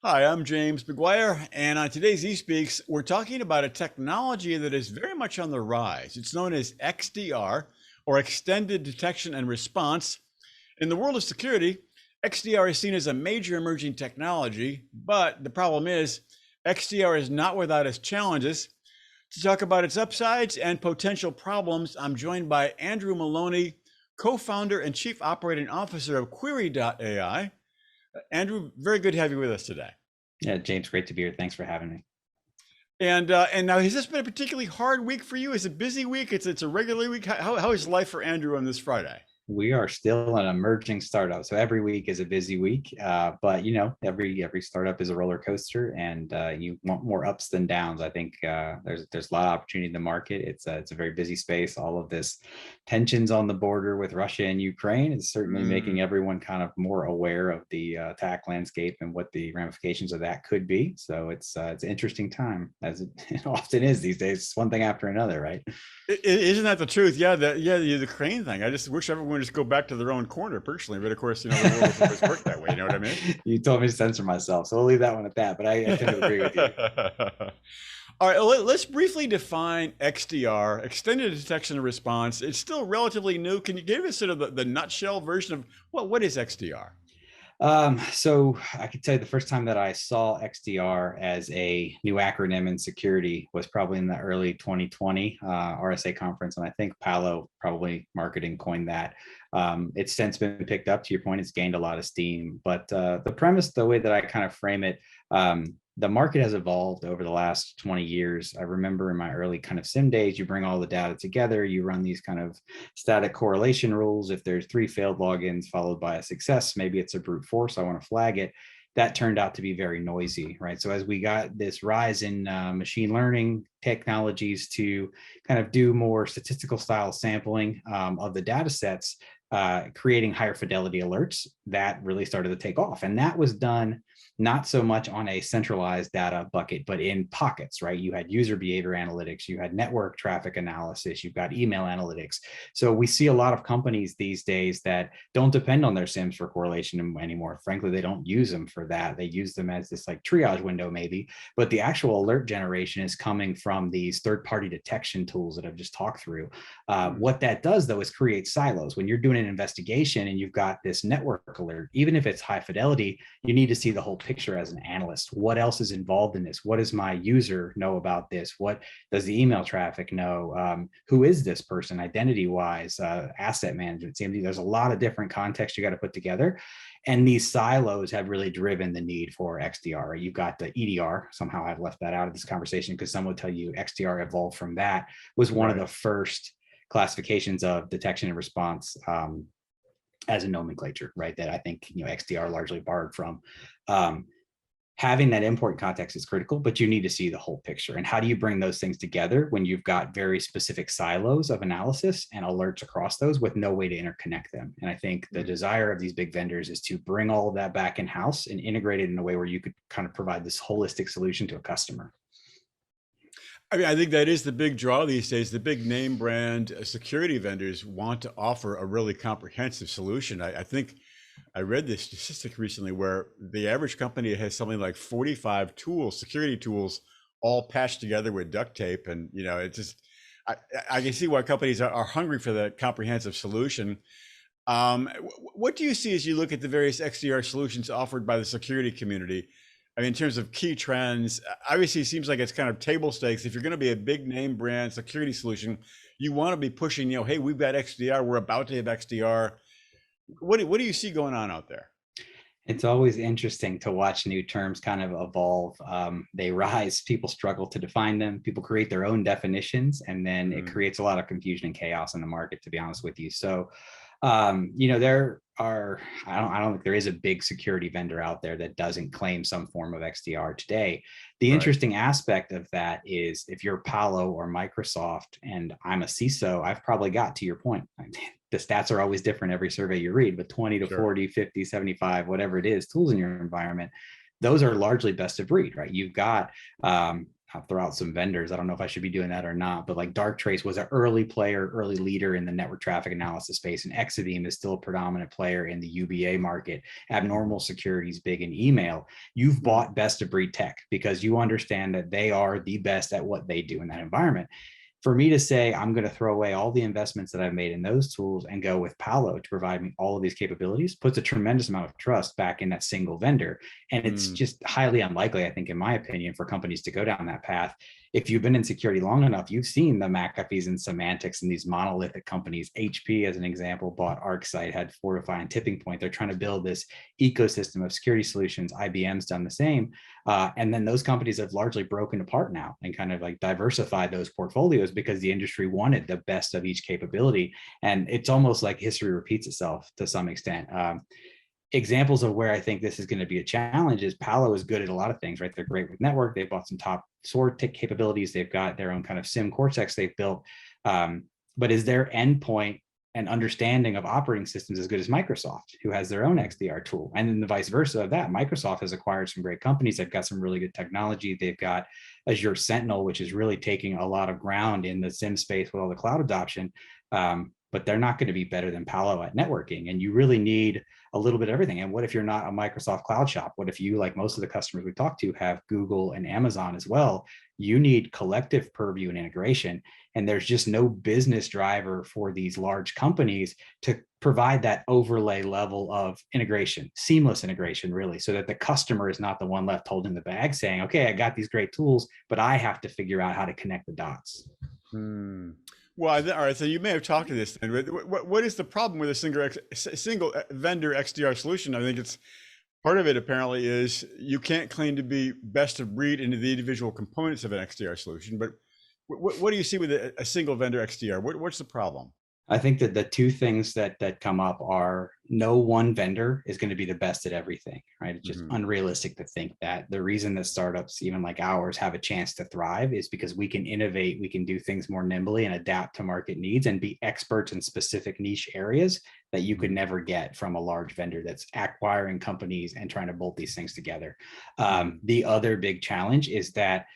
Hi, I'm James McGuire, and on today's eSpeaks, we're talking about a technology that is very much on the rise. It's known as XDR, or Extended Detection and Response. In the world of security, XDR is seen as a major emerging technology, but the problem is XDR is not without its challenges. To talk about its upsides and potential problems, I'm joined by Andrew Maloney, co-founder and chief operating officer of Query.ai. Andrew, very good to have you with us today. Yeah, James, great to be here. Thanks for having me. And now, has this been a particularly hard week for you? Is it a busy week? It's a regular week. How is life for Andrew on this Friday? We are still an emerging startup, so every week is a busy week. But every startup is a roller coaster, and you want more ups than downs. I think there's a lot of opportunity in the market. It's a very busy space. All of this tensions on the border with Russia and Ukraine is certainly making everyone kind of more aware of the attack landscape and what the ramifications of that could be. So it's an interesting time, as it often is these days. It's one thing after another, right? Isn't that the truth? Yeah, the Ukraine thing. I just wish everyone would just go back to their own corner personally. But of course, the world doesn't always work that way. You know what I mean? You told me to censor myself, so we'll leave that one at that. But I tend to agree with you. All right, let's briefly define XDR, Extended Detection and Response. It's still relatively new. Can you give us sort of the nutshell version of what is XDR? So I could tell you the first time that I saw XDR as a new acronym in security was probably in the early 2020 RSA conference. And I think Palo, probably marketing, coined that. It's since been picked up. To your point, it's gained a lot of steam. But the premise, the way that I kind of frame it, the market has evolved over the last 20 years. I remember in my early kind of SIM days, you bring all the data together, you run these kind of static correlation rules. If there's 3 failed logins followed by a success, maybe it's a brute force, I want to flag it. That turned out to be very noisy, right? So as we got this rise in machine learning technologies to kind of do more statistical style sampling of the data sets, creating higher fidelity alerts, that really started to take off. And that was done not so much on a centralized data bucket, but in pockets, right? You had user behavior analytics, you had network traffic analysis, you've got email analytics. So we see a lot of companies these days that don't depend on their SIMs for correlation anymore. Frankly, they don't use them for that. They use them as this like triage window maybe, but the actual alert generation is coming from these third-party detection tools that I've just talked through. What that does though is create silos. When you're doing an investigation and you've got this network alert, even if it's high fidelity, you need to see the whole picture as an analyst. What else is involved in this? What does my user know about this? What does the email traffic know? Who is this person identity wise? Asset management, CMD. There's a lot of different contexts you got to put together. And these silos have really driven the need for XDR. Right? You've got the EDR. Somehow I've left that out of this conversation because some will tell you XDR evolved from that, was one of the first classifications of detection and response as a nomenclature, right? That I think XDR largely borrowed from. Having that import context is critical, but you need to see the whole picture. And how do you bring those things together when you've got very specific silos of analysis and alerts across those with no way to interconnect them? And I think the desire of these big vendors is to bring all of that back in house and integrate it in a way where you could kind of provide this holistic solution to a customer. I mean, I think that is the big draw these days. The big name brand security vendors want to offer a really comprehensive solution. I think I read this statistic recently where the average company has something like 45 tools, security tools, all patched together with duct tape. And, it just, I can see why companies are hungry for that comprehensive solution. What do you see as you look at the various XDR solutions offered by the security community? I mean, in terms of key trends, obviously it seems like it's kind of table stakes. If you're going to be a big name brand security solution, you want to be pushing, hey, we've got XDR, we're about to have XDR. What do you see going on out there? It's always interesting to watch new terms kind of evolve. They rise, people struggle to define them, people create their own definitions, and then it creates a lot of confusion and chaos in the market, to be honest with you. So, there are, I don't think there is a big security vendor out there that doesn't claim some form of XDR today. The interesting aspect of that is if you're Palo or Microsoft and I'm a CISO, I've probably got, to your point, the stats are always different every survey you read, but 20 to 40, 50, 75, whatever it is, tools in your environment, those are largely best of breed, right? You've got I'll throw out some vendors. I don't know if I should be doing that or not, but like Darktrace was an early player, early leader in the network traffic analysis space, and Exabeam is still a predominant player in the UBA market. Abnormal security is big in email. You've bought best of breed tech because you understand that they are the best at what they do in that environment. For me to say I'm going to throw away all the investments that I've made in those tools and go with Palo to provide me all of these capabilities puts a tremendous amount of trust back in that single vendor. And it's just highly unlikely, I think, in my opinion, for companies to go down that path. If you've been in security long enough, you've seen the McAfees and Semantics and these monolithic companies. HP, as an example, bought ArcSight, had Fortify and Tipping Point. They're trying to build this ecosystem of security solutions. IBM's done the same. And then those companies have largely broken apart now and kind of like diversified those portfolios because the industry wanted the best of each capability. And it's almost like history repeats itself to some extent. Examples of where I think this is going to be a challenge is Palo is good at a lot of things, right? They're great with network. They've bought some top SOAR tick capabilities. They've got their own kind of SIM Cortex they've built. But is their endpoint and understanding of operating systems as good as Microsoft, who has their own XDR tool? And then the vice versa of that, Microsoft has acquired some great companies. They've got some really good technology. They've got Azure Sentinel, which is really taking a lot of ground in the SIM space with all the cloud adoption. But they're not going to be better than Palo at networking. And you really need a little bit of everything. And what if you're not a Microsoft cloud shop? What if you, like most of the customers we talk to, have Google and Amazon as well? You need collective purview and integration. And there's just no business driver for these large companies to provide that overlay level of integration, seamless integration, really, so that the customer is not the one left holding the bag saying, okay, I got these great tools, but I have to figure out how to connect the dots. Well, all right. So you may have talked to this. What is the problem with a single vendor XDR solution? I think it's part of it. Apparently, is you can't claim to be best of breed into the individual components of an XDR solution. But what do you see with a single vendor XDR? What's the problem? I think that the two things that come up are no one vendor is going to be the best at everything, right? It's just unrealistic to think that. The reason that startups, even like ours, have a chance to thrive is because we can innovate, we can do things more nimbly and adapt to market needs and be experts in specific niche areas that you could never get from a large vendor that's acquiring companies and trying to bolt these things together. The other big challenge is that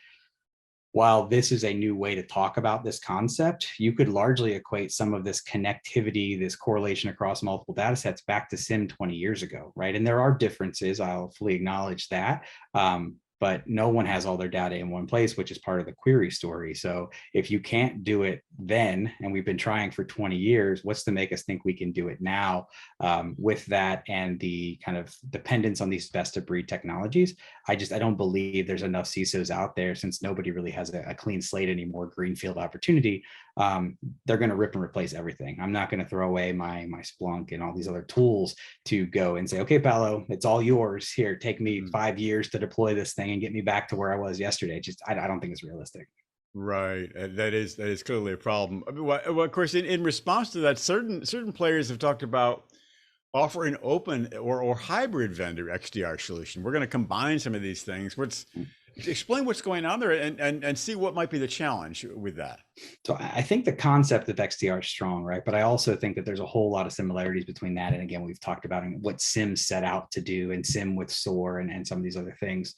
while this is a new way to talk about this concept, you could largely equate some of this connectivity, this correlation across multiple data sets back to SIM 20 years ago, right? And there are differences, I'll fully acknowledge that. But no one has all their data in one place, which is part of the query story. So if you can't do it then, and we've been trying for 20 years, what's to make us think we can do it now? With that and the kind of dependence on these best of breed technologies, I don't believe there's enough CISOs out there, since nobody really has a clean slate anymore, greenfield opportunity. They're going to rip and replace everything. I'm not going to throw away my Splunk and all these other tools to go and say, okay, Palo, it's all yours. Here, take me 5 years to deploy this thing and get me back to where I was yesterday. I don't think it's realistic. Right. That is clearly a problem. I mean, well, of course, in response to that, certain players have talked about offering open or hybrid vendor XDR solution. We're going to combine some of these things. Explain what's going on there and see what might be the challenge with that. So I think the concept of XDR is strong, right? But I also think that there's a whole lot of similarities between that. And again, we've talked about what SIM set out to do and SIM with SOAR and some of these other things.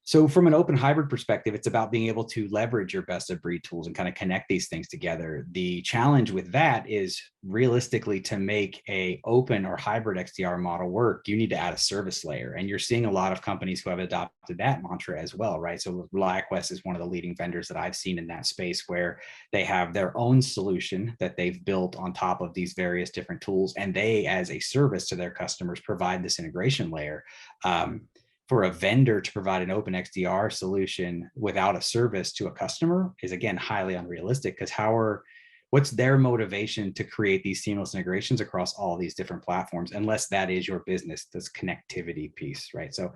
So from an open hybrid perspective, it's about being able to leverage your best of breed tools and kind of connect these things together. The challenge with that is realistically to make a open or hybrid XDR model work, you need to add a service layer. And you're seeing a lot of companies who have adopted that mantra as well, right? So ReliaQuest is one of the leading vendors that I've seen in that space, where they have their own solution that they've built on top of these various different tools. And they, as a service to their customers, provide this integration layer. For a vendor to provide an open XDR solution without a service to a customer is, again, highly unrealistic, because what's their motivation to create these seamless integrations across all these different platforms, unless that is your business, this connectivity piece, right? So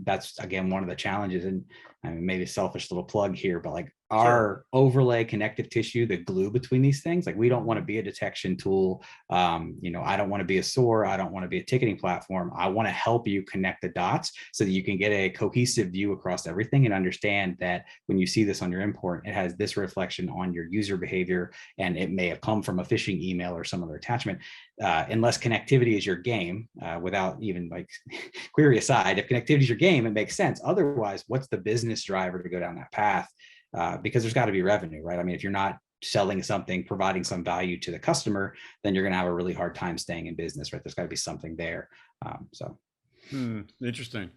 that's, again, one of the challenges. And I mean, maybe a selfish little plug here, but like Sure. our overlay connective tissue, the glue between these things. Like we don't want to be a detection tool. I don't want to be a SOAR. I don't want to be a ticketing platform. I want to help you connect the dots so that you can get a cohesive view across everything and understand that when you see this on your import, it has this reflection on your user behavior, and it may have come from a phishing email or some other attachment. Unless connectivity is your game, without even like query aside, if connectivity is your game, it makes sense. Otherwise, what's the business driver to go down that path? Because there's got to be revenue, right? I mean, if you're not selling something, providing some value to the customer, then you're going to have a really hard time staying in business, right? There's got to be something there. Interesting.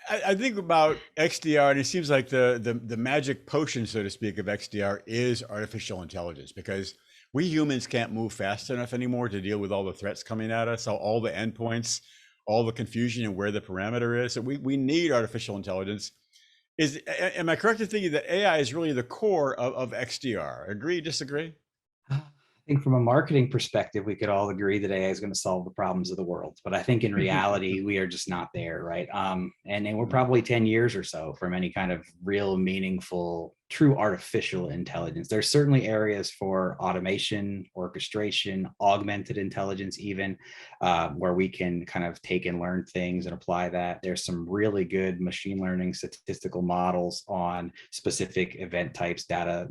I think about XDR, and it seems like the magic potion, so to speak, of XDR is artificial intelligence, because we humans can't move fast enough anymore to deal with all the threats coming at us, all the endpoints, all the confusion and where the parameter is. So we need artificial intelligence. Am I correct in thinking that AI is really the core of XDR? Agree, disagree? I think from a marketing perspective, we could all agree that AI is going to solve the problems of the world. But I think in reality, we are just not there, right? And we're probably 10 years or so from any kind of real, meaningful, true artificial intelligence. There's certainly areas for automation, orchestration, augmented intelligence, even where we can kind of take and learn things and apply that. There's some really good machine learning statistical models on specific event types, data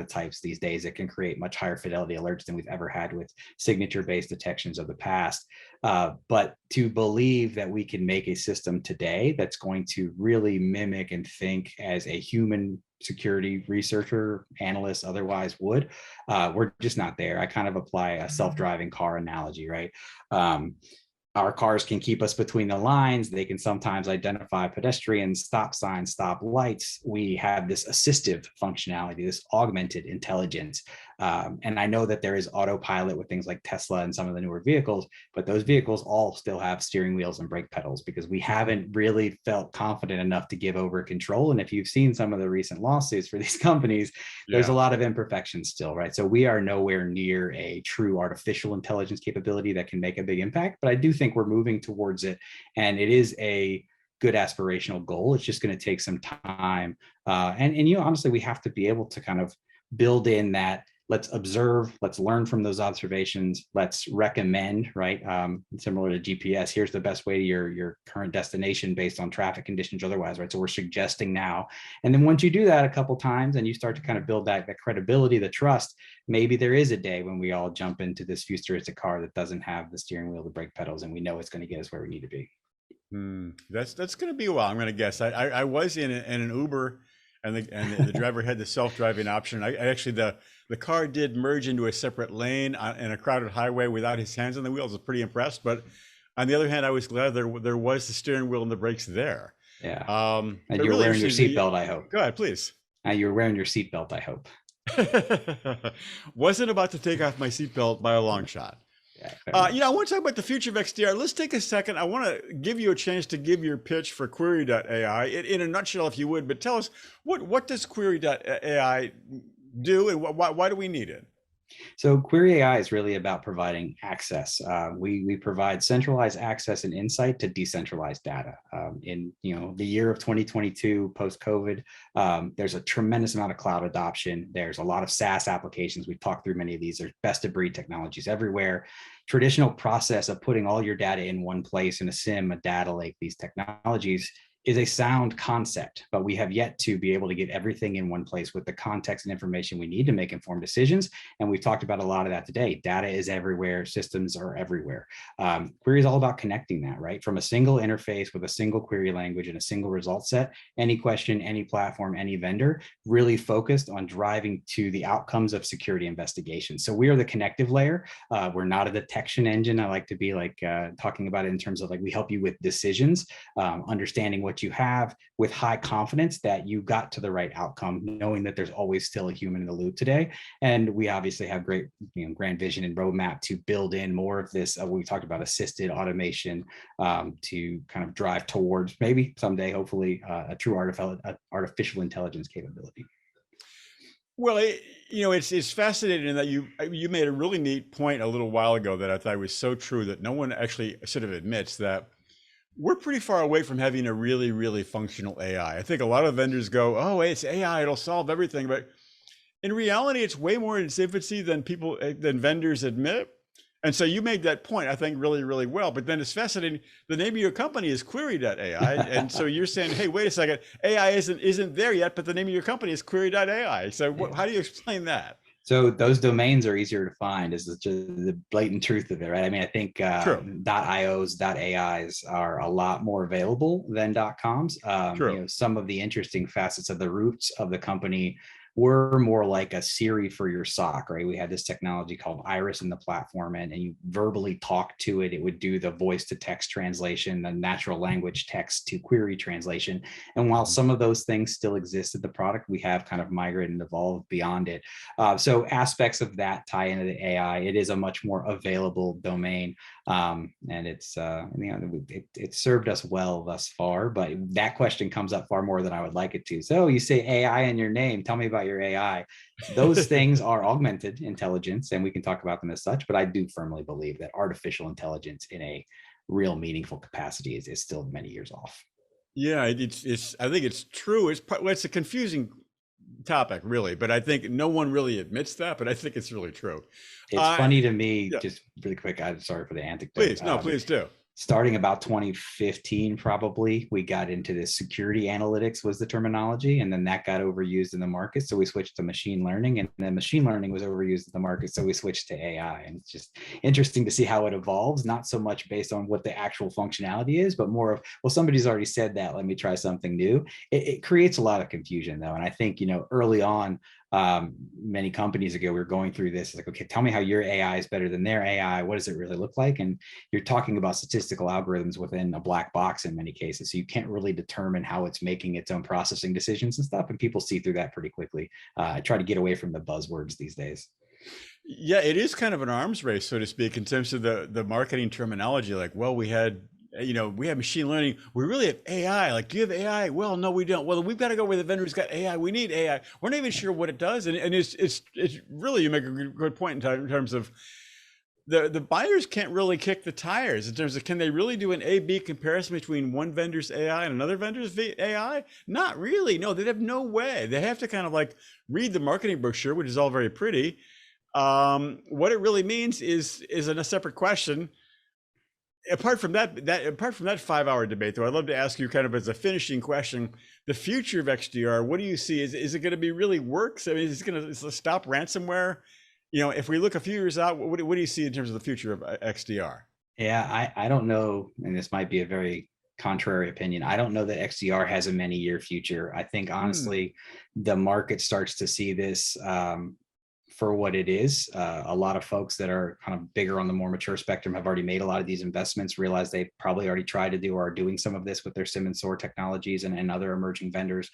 types these days that can create much higher fidelity alerts than we've ever had with signature-based detections of the past. But to believe that we can make a system today that's going to really mimic and think as a human security researcher, analyst, otherwise would, we're just not there. I kind of apply a self-driving car analogy, right? Our cars can keep us between the lines. They can sometimes identify pedestrians, stop signs, stop lights. We have this assistive functionality, this augmented intelligence. And I know that there is autopilot with things like Tesla and some of the newer vehicles, but those vehicles all still have steering wheels and brake pedals because we haven't really felt confident enough to give over control. And if you've seen some of the recent lawsuits for these companies, there's a lot of imperfections still, right? So we are nowhere near a true artificial intelligence capability that can make a big impact, but I do think we're moving towards it, and it is a good aspirational goal. It's just going to take some time, and honestly, we have to be able to kind of build in that. Let's observe, let's learn from those observations, let's recommend, right? Similar to GPS, here's the best way to your current destination based on traffic conditions otherwise, right? So we're suggesting now. And then once you do that a couple times and you start to kind of build that credibility, the trust, maybe there is a day when we all jump into this futuristic car that doesn't have the steering wheel, the brake pedals, and we know it's going to get us where we need to be. That's going to be a while, I'm going to guess. I was in an Uber, and the driver had the self-driving option. I actually, the car did merge into a separate lane in a crowded highway without his hands on the wheels. I was pretty impressed. But on the other hand, I was glad there was the steering wheel and the brakes there. Yeah. And But you're really wearing your interesting. seatbelt, I hope. Go ahead, please. You're wearing your seatbelt, I hope. Wasn't about to take off my seatbelt by a long shot. Yeah, I want to talk about the future of XDR. Let's take a second. I want to give you a chance to give your pitch for Query.ai in a nutshell, if you would. But tell us, what does Query.ai do, and why do we need it? So Query.ai is really about providing access. We provide centralized access and insight to decentralized data. In the year of 2022, post-COVID, there's a tremendous amount of cloud adoption. There's a lot of SaaS applications. We've talked through many of these. There's best-of-breed technologies everywhere. Traditional process of putting all your data in one place in a SIM, a data lake, these technologies is a sound concept, but we have yet to be able to get everything in one place with the context and information we need to make informed decisions. And we've talked about a lot of that today. Data is everywhere. Systems are everywhere. Query is all about connecting that, right? From a single interface with a single query language and a single result set, any question, any platform, any vendor, really focused on driving to the outcomes of security investigations. So we are the connective layer. We're not a detection engine. I like to be talking about it in terms of we help you with decisions, understanding what you have with high confidence that you got to the right outcome, knowing that there's always still a human in the loop today. And we obviously have great grand vision and roadmap to build in more of this, we talked about assisted automation, to kind of drive towards maybe someday, hopefully, a true artificial intelligence capability. Well, it's fascinating that you made a really neat point a little while ago that I thought was so true, that no one actually sort of admits that we're pretty far away from having a really, really functional AI. I think a lot of vendors go, oh, it's AI, it'll solve everything. But in reality, it's way more in its infancy than than vendors admit. And so you made that point, I think, really, really well. But then it's fascinating. The name of your company is Query.ai. And so you're saying, hey, wait a second, AI isn't there yet, but the name of your company is Query.ai. So Yeah. how do you explain that? So those domains are easier to find is just the blatant truth of it, right? I mean, I think True, .ios, .ais are a lot more available than .coms. true. Some of the interesting facets of the roots of the company were more like a Siri for your sock, right? We had this technology called Iris in the platform, and you verbally talk to it. It would do the voice to text translation, the natural language text to query translation. And while Mhm. some of those things still exist in the product, we have kind of migrated and evolved beyond it. So aspects of that tie into the AI. It is a much more available domain, and it served us well thus far. But that question comes up far more than I would like it to. So you say AI in your name. Tell me about your AI. Those things are augmented intelligence, and we can talk about them as such. But I do firmly believe that artificial intelligence in a real meaningful capacity is still many years off. Yeah, it's. I think it's true. Well, it's a confusing topic, really, but I think no one really admits that. But I think it's really true. It's Uh, funny to me, yeah, just really quick. I'm sorry for the anecdote. please, no, please do. Starting about 2015, probably, we got into this security analytics was the terminology, and then that got overused in the market. So we switched to machine learning, and then machine learning was overused in the market. So we switched to AI. And it's just interesting to see how it evolves, not so much based on what the actual functionality is, but more of, well, somebody's already said that, let me try something new. It creates a lot of confusion, though. And I think, early on, many companies ago, we were going through this. It's like, okay, tell me how your AI is better than their AI. What does it really look like? And you're talking about statistical algorithms within a black box in many cases. So you can't really determine how it's making its own processing decisions and stuff. And people see through that pretty quickly. I try to get away from the buzzwords these days. Yeah, it is kind of an arms race, so to speak, in terms of the marketing terminology. Like, well, we have machine learning. We really have AI. Like, do you have AI? Well, no, we don't. Well, we've got to go where the vendor's got AI. We need AI. We're not even sure what it does. And it's really, you make a good point in terms of the buyers can't really kick the tires in terms of, can they really do an A/B comparison between one vendor's AI and another vendor's AI? Not really. No, they'd have no way. They have to kind of like read the marketing brochure, which is all very pretty. What it really means is a separate question. Apart from that 5 hour debate, though, I'd love to ask you, kind of as a finishing question, the future of XDR. What do you see? Is it going to be really works? I mean, is it going to stop ransomware? If we look a few years out, what do you see in terms of the future of XDR? Yeah, I don't know. And this might be a very contrary opinion. I don't know that XDR has a many year future. I think Hmm. honestly, the market starts to see this for what it is. A lot of folks that are kind of bigger on the more mature spectrum have already made a lot of these investments, realize they probably already tried to do or are doing some of this with their SIM and SOAR technologies and other emerging vendors.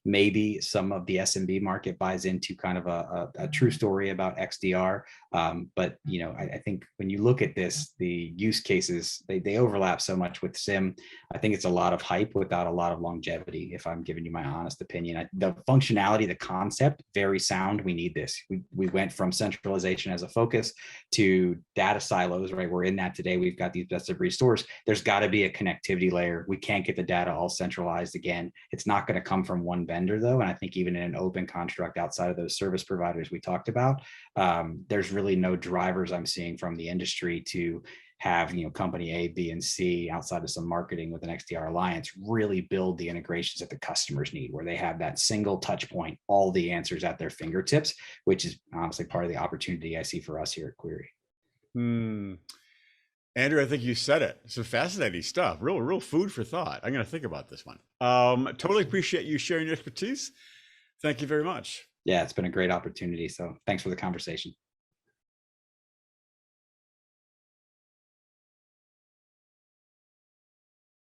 Maybe some of the SMB market buys into kind of a true story about XDR. But I think when you look at this, the use cases, they overlap so much with SIM. I think it's a lot of hype without a lot of longevity, if I'm giving you my honest opinion. The functionality, the concept, very sound. We need this. We went from centralization as a focus to data silos, right? We're in that today. We've got these best of breed stores. There's got to be a connectivity layer. We can't get the data all centralized again. It's not going to come from one vendor, though. And I think even in an open construct outside of those service providers we talked about, there's really no drivers I'm seeing from the industry to have company A, B, and C outside of some marketing with an XDR alliance really build the integrations that the customers need, where they have that single touch point, all the answers at their fingertips, which is honestly part of the opportunity I see for us here at Query. Hmm. Andrew, I think you said it. Some fascinating stuff. Real food for thought. I'm going to think about this one. Totally appreciate you sharing your expertise. Thank you very much. Yeah, it's been a great opportunity. So thanks for the conversation.